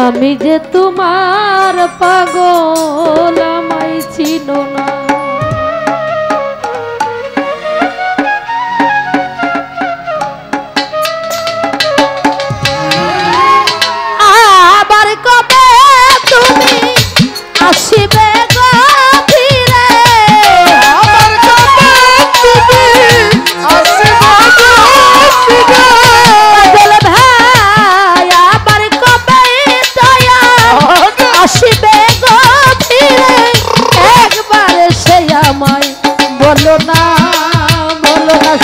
আমি যে তোমার পাগল আমায় চিনো না। আবার কবে তুমি আসিবে গো ফিরে, আবার কবে তুমি আসিবে গো ফিরে, পাগল ভাই আবার কবে দয়া আসিবে গো ফিরে, একবার সে আমায় বলো না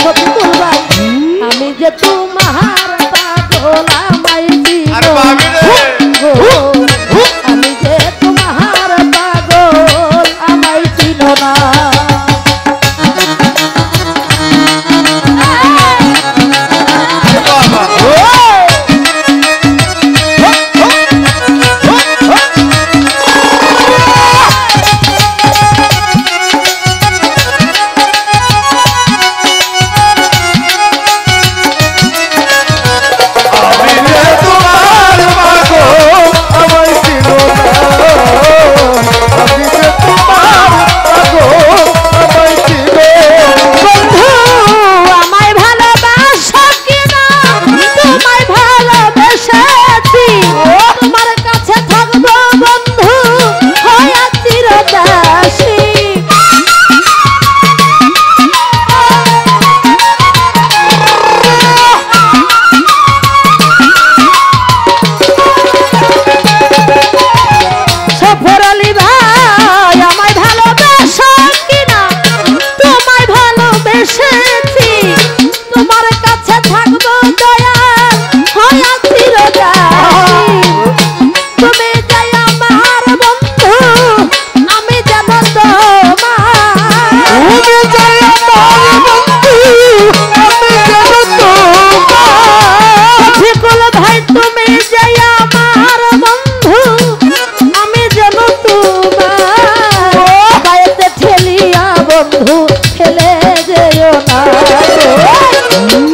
শত্রুল ভাই, আমি যে তোমার পাগল আমায় আরে ভাবি রে, আমি যে তোমার পাগল আমায় চিনো না।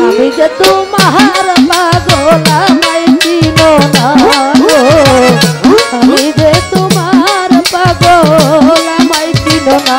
আমি যে তোমার পাগল আমায় চিনো না, আমি যে তোমার পাগল আমায় চিনো না।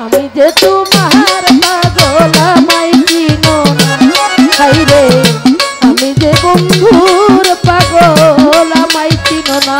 আমি যে তোমার পাগল আমায় চিনো না, হাইরে আমি যে বন্ধুর পাগল আমায় চিনো না।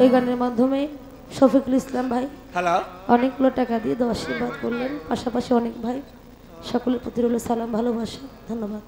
এই গানের মাধ্যমে শফিকুল ইসলাম ভাই হ্যালো অনেকগুলো টাকা দিয়ে আশীর্বাদ করলেন, পাশাপাশি অনেক ভাই, সকলের প্রতি রইল সালাম, ভালোবাসা, ধন্যবাদ।